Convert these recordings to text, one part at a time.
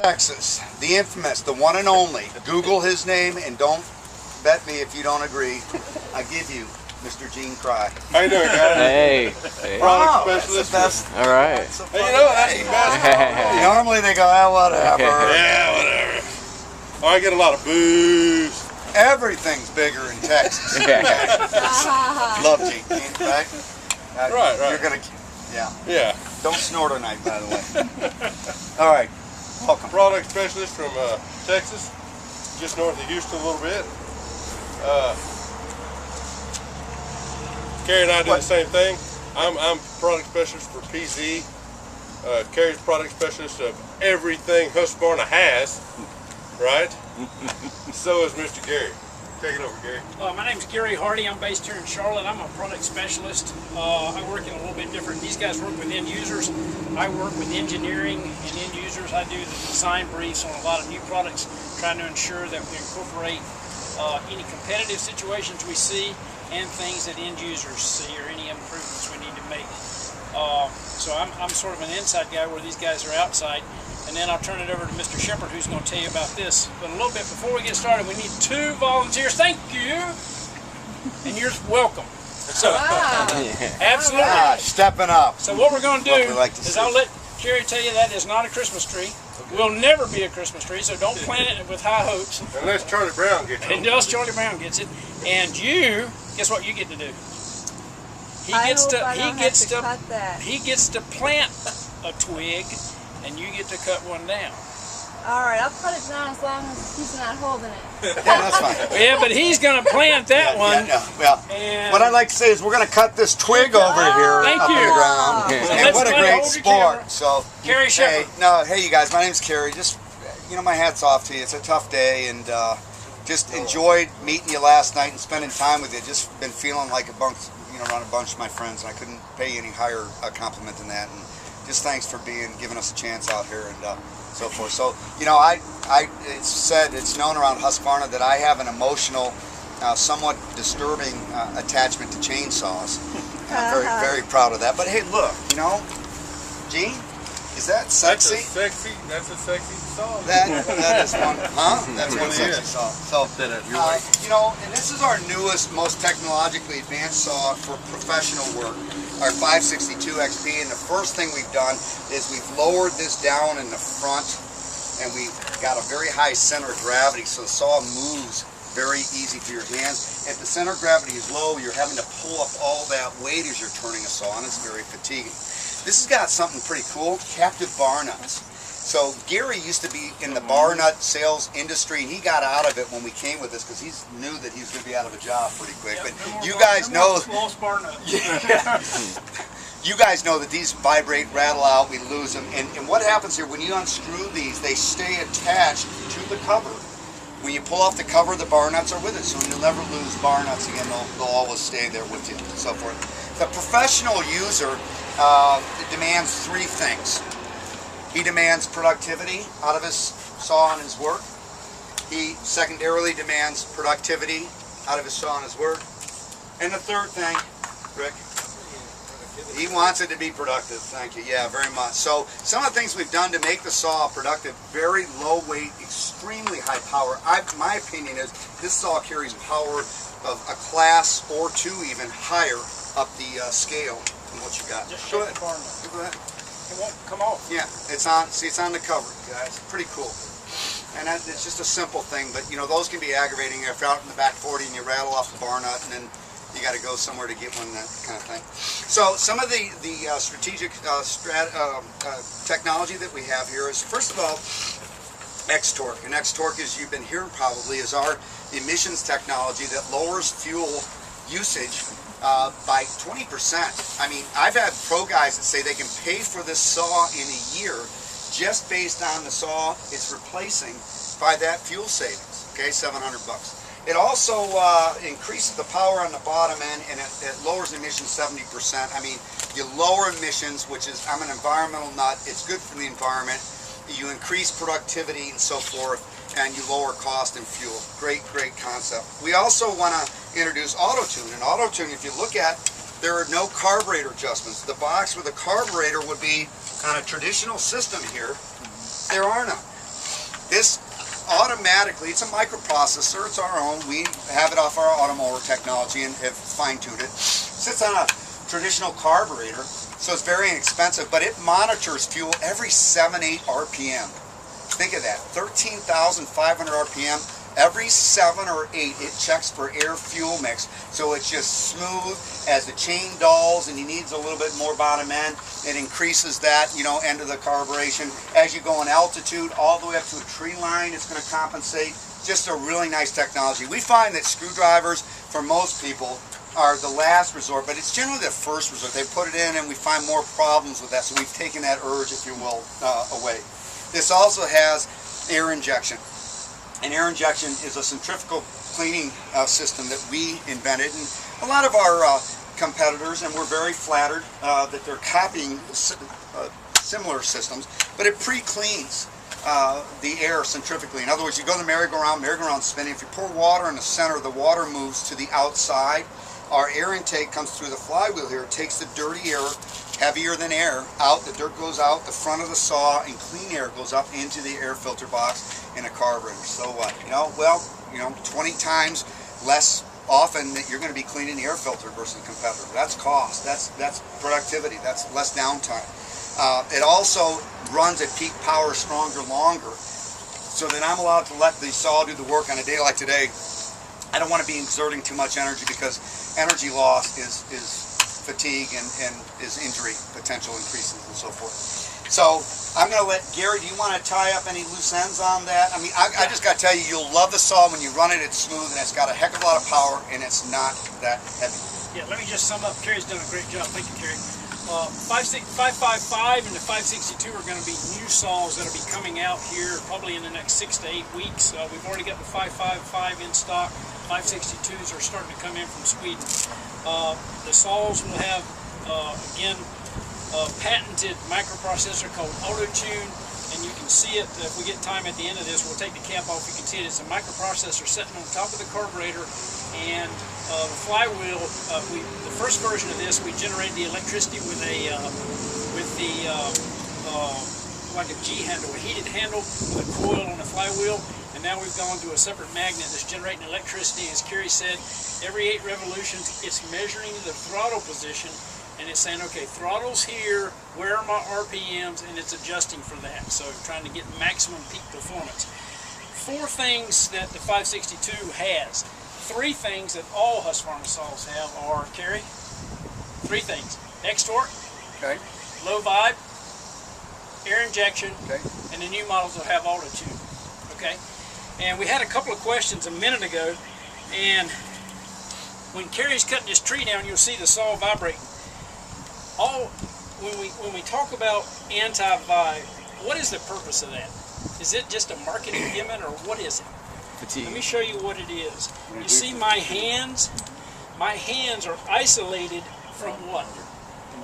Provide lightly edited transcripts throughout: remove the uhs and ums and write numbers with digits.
Texas, the infamous, the one and only. Google his name and don't bet me if you don't agree. I give you Mr. Gene Cry. How you doing, guys? Hey. Wow, Product that's specialist. the best. All right. That's Hey, you know, that's the best. Normally they go, ah, whatever. Yeah, whatever. Oh, I get a lot of booze. Everything's bigger in Texas. Love Gene, right? Right. You're gonna, yeah. Yeah. Don't snort tonight, by the way. All right, welcome. Product specialist from Texas, just north of Houston a little bit. Cary and I do the same thing. I'm product specialist for PZ. Cary's product specialist of everything Husqvarna has, right? So is Mr. Gary. Take it over, Gary. My name's Gary Hardy. I'm based here in Charlotte. I'm a product specialist. I work in a little bit different. These guys work with end users. I work with engineering and end users. I do the design briefs on a lot of new products, trying to ensure that we incorporate any competitive situations we see and things that end users see or any improvements we need to make. So I'm sort of an inside guy where these guys are outside. And then I'll turn it over to Mr. Shepherd, who's going to tell you about this. But a little bit before we get started, we need 2 volunteers. Thank you. And you're welcome. So, absolutely. Stepping up. So what we're going to do is is I'll let Cary tell you that is not a Christmas tree. Will never be a Christmas tree, so don't plant it with high hopes. Unless Charlie Brown gets it. Unless Charlie Brown gets it. And you, guess what you get to do? He gets to plant a twig, and you get to cut one down. Alright, I'll cut it down as long as he's not holding it. Yeah, that's fine. Yeah, but he's going to plant that one. Yeah, well, And what I'd like to say is we're going to cut this twig over here Thank up you. in the ground. So And let's what a hold great your sport. camera. So, Cary Shepherd. hey you guys, my name's Cary. Just, my hat's off to you. It's a tough day, and just enjoyed meeting you last night and spending time with you. Just been feeling like around a bunch of my friends, and I couldn't pay you any higher compliment than that. And just thanks for giving us a chance out here and so forth. So, it's known around Husqvarna that I have an emotional, somewhat disturbing attachment to chainsaws. And I'm very, very proud of that. But hey, look, Gene, is that sexy? That's a sexy song. That is one, huh? That's one sexy saw. So, and this is our newest, most technologically advanced saw for professional work, our 562 XP. And the first thing we've done is we've lowered this down in the front, and we've got a very high center of gravity, so the saw moves very easy for your hands. If the center of gravity is low, you're having to pull up all that weight as you're turning a saw, and it's very fatiguing. This has got something pretty cool, captive bar nuts. So Gary used to be in the bar nut sales industry, and he got out of it when we came with this because he knew that he was going to be out of a job pretty quick. But you guys know, you guys know that these vibrate, rattle out, we lose them. And what happens here, when you unscrew these, they stay attached to the cover. When you pull off the cover, the bar nuts are with it, so you'll never lose bar nuts again. They'll always stay there with you, and so forth. The professional user demands 3 things. He demands productivity out of his saw and his work. He secondarily demands productivity out of his saw and his work. And the third thing, Rick, he wants it to be productive. Thank you. Yeah, very much. So some of the things we've done to make the saw productive: very low weight, extremely high power. My opinion is this saw carries power of a class or 2 even higher up the scale than what you got. Just Go shake ahead. the bar nut. Go ahead. It won't come off. Yeah, it's on. See, it's on the cover, guys. Pretty cool. And it's just a simple thing, but those can be aggravating if you're out in the back 40 and you rattle off the bar nut, and then you got to go somewhere to get one, that kind of thing. So some of the strategic technology that we have here is, first of all, X-Torque. And X-Torque, as you've been hearing probably, is our emissions technology that lowers fuel usage by 20%. I mean, I've had pro guys that say they can pay for this saw in a year just based on the saw it's replacing by that fuel savings. Okay, $700 bucks. It also increases the power on the bottom end, and it lowers emissions 70%. I mean, you lower emissions, which is, I'm an environmental nut, it's good for the environment. You increase productivity and so forth, and you lower cost and fuel. Great, great concept. We also want to introduce Autotune. And Autotune, if you look at, there are no carburetor adjustments. The box with a carburetor would be on a traditional system here. There are none. automatically, it's a microprocessor, it's our own, we have it off our automower technology and have fine-tuned it. Sits on a traditional carburetor, so it's very inexpensive, but it monitors fuel every 7-8 RPM. Think of that, 13,500 RPM. Every 7 or 8, it checks for air-fuel mix, so it's just smooth. As the chain dulls and he needs a little bit more bottom end, it increases that, end of the carburation. As you go in altitude, all the way up to a tree line, it's going to compensate. Just a really nice technology. We find that screwdrivers, for most people, are the last resort, but it's generally the first resort. They put it in and we find more problems with that, so we've taken that urge, if you will, away. This also has air injection. And air injection is a centrifugal cleaning system that we invented, and a lot of our competitors, and we're very flattered that they're copying similar systems, but it pre-cleans the air centrifugally. In other words, you go to the merry-go-round spinning. If you pour water in the center, the water moves to the outside. Our air intake comes through the flywheel here. It takes the dirty air, heavier than air, out. The dirt goes out the front of the saw, and clean air goes up into the air filter box in a carburetor. So what? 20 times less often that you're going to be cleaning the air filter versus a competitor. That's cost. That's productivity. That's less downtime. It also runs at peak power stronger, longer, so that I'm allowed to let the saw do the work on a day like today. I don't want to be exerting too much energy, because energy loss is fatigue and is injury potential increases and so forth. So I'm going to let Gary, do you want to tie up any loose ends on that? I mean, I just got to tell you, you'll love the saw when you run it. It's smooth and it's got a heck of a lot of power, and it's not that heavy. Yeah, let me just sum up. Cary's done a great job. Thank you, Cary. 555 and the 562 are going to be new saws that will be coming out here probably in the next 6 to 8 weeks. We've already got the 555 in stock. 562s are starting to come in from Sweden. The saws will have, again, a patented microprocessor called Autotune, and you can see it. If we get time at the end of this, we'll take the cap off. You can see it. It's a microprocessor sitting on top of the carburetor, and the flywheel. The first version of this, we generated the electricity with like a G handle, a heated handle with a coil on the flywheel. And now we've gone to a separate magnet that's generating electricity. As Cary said, every 8 revolutions, it's measuring the throttle position, and it's saying, okay, throttle's here, where are my RPMs, and it's adjusting for that. So trying to get maximum peak performance. 4 things that the 562 has. 3 things that all Husqvarna saws have are, Cary, 3 things. X-torque, Okay. low vibe, air injection, Okay. and the new models will have Autotune. Okay? And we had a couple of questions a minute ago, and when Cary's cutting this tree down, you'll see the saw vibrating. When we talk about anti-vibe, what is the purpose of that? Is it just a marketing gimmick, or what is it? Fatigue. Let me show you what it is. You see my hands? My hands are isolated from what?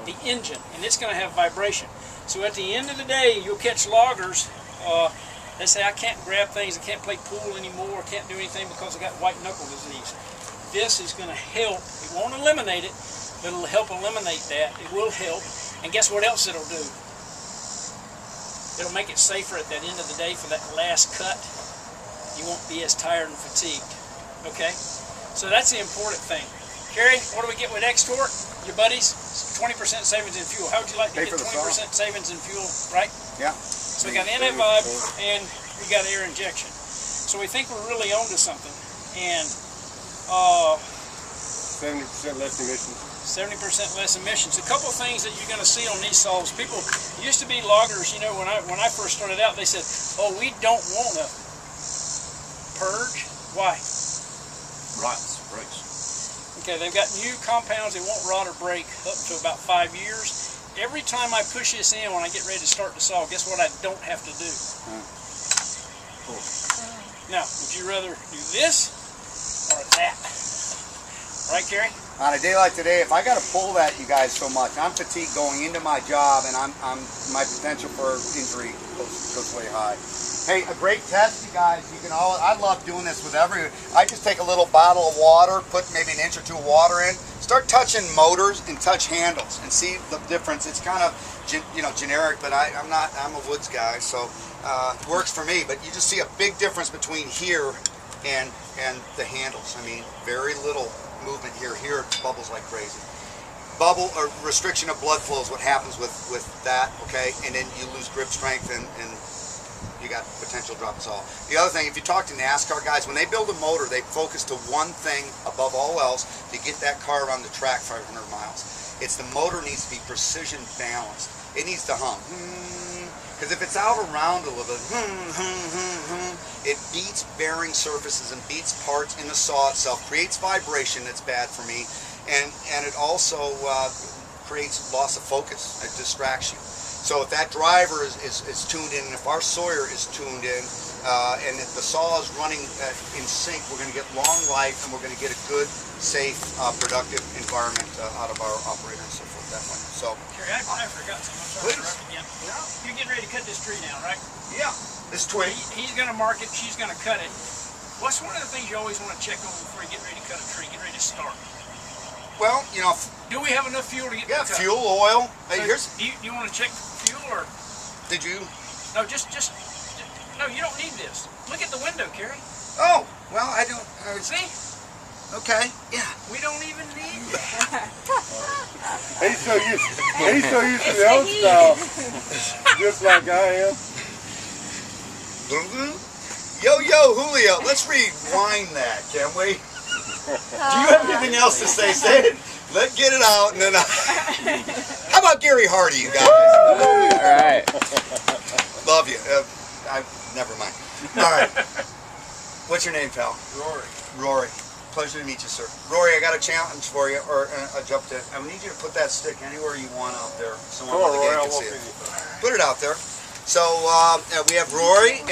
The engine, and it's going to have vibration. So at the end of the day, you'll catch loggers. They say, I can't grab things, I can't play pool anymore, I can't do anything because I got white knuckle disease. This is going to help. It won't eliminate it, but it'll help eliminate that. It will help. And guess what else it'll do? It'll make it safer at that end of the day for that last cut. You won't be as tired and fatigued. Okay? So that's the important thing. Cary, what do we get with X-Torque? Your buddies? 20% savings in fuel. How would you like to get 20% savings in fuel, right? Yeah. So we got anti-vibe and we got air injection. So we think we're really onto something. And 70% less emissions. 70% less emissions. A couple of things that you're going to see on these saws. People used to be loggers, you know, when I first started out, they said, oh, we don't want to purge. Why? Rots, breaks. Okay, they've got new compounds that won't rot or break up to about 5 years. Every time I push this in when I get ready to start the saw, guess what I don't have to do? Now, would you rather do this or that? Right, Cary? On a day like today, if I got to pull that, you guys, so much, I'm fatigued going into my job, and my potential for injury goes way high. Hey, a great test, you guys. You can all. I love doing this with everyone. I just take a little bottle of water, put maybe an inch or 2 of water in, start touching motors and touch handles and see the difference. It's kind of generic, but I'm a woods guy, so it works for me. But you just see a big difference between here and the handles. I mean, very little movement here. Here it bubbles like crazy. Bubble or restriction of blood flow is what happens with that, okay? And then you lose grip strength and you got potential drop us all. The other thing, if you talk to NASCAR guys, when they build a motor, they focus to one thing above all else to get that car around the track 500 miles. It's the motor needs to be precision balanced. It needs to hum. Because if it's out around a little bit, it beats bearing surfaces and beats parts in the saw itself, creates vibration that's bad for me, and it also creates loss of focus. It distracts you. So if that driver is tuned in, and if our sawyer is tuned in, and if the saw is running in sync, we're going to get long life, and we're going to get a good, safe, productive environment out of our operator and so forth that way. So, Cary, I forgot something. I'm sorry to interrupt again. You're getting ready to cut this tree down, right? Yeah, this twig. He's going to mark it. She's going to cut it. What's one of the things you always want to check on before you get ready to cut a tree? Get ready to start. Well, you know. Do we have enough fuel to get Yeah, the cut? fuel, oil. So Hey, here's. Do you want to check fuel or? Did you? No, just no. You don't need this. Look at the window, Cary. Oh, well, I don't. See? Okay. Yeah. We don't even need that. He's so used to the old style, just like I am. Yo, Julio, let's rewind that, can we? Do you have anything else to say? Say it. Let's get it out, and then. How about Gary Hardy, you guys? All right. Love you. Never mind. All right. What's your name, pal? Rory. Rory. Pleasure to meet you, sir. Rory, I got a challenge for you, or a jump to. I need you to put that stick anywhere you want out there, so Come on, Rory, I'll can walk see it. with you. Put it out there. So we have Rory,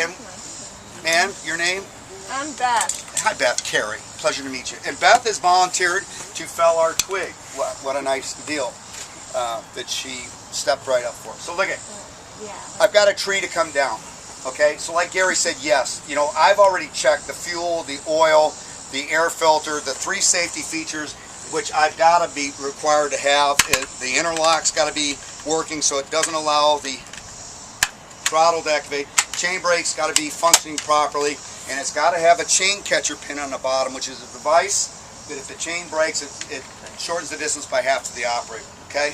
and your name? I'm Beth. Hi, Beth. Cary. Pleasure to meet you. And Beth has volunteered to fell our twig. What a nice deal that she stepped right up for. So look at, Yeah. I've got a tree to come down. Okay, so like Gary said, yes, you know, I've already checked the fuel, the oil, the air filter, the 3 safety features, which I've got to be required to have. The interlock's got to be working so it doesn't allow the throttle to activate. Chain brake's got to be functioning properly, and it's got to have a chain catcher pin on the bottom, which is a device that if the chain breaks, it shortens the distance by half to the operator. Okay,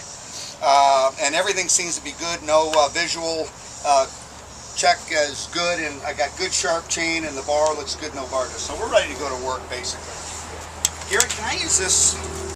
and everything seems to be good. No visual check is good, and I got good sharp chain, and the bar looks good, no bar. So we're ready to go to work, basically. Gary, can I use this?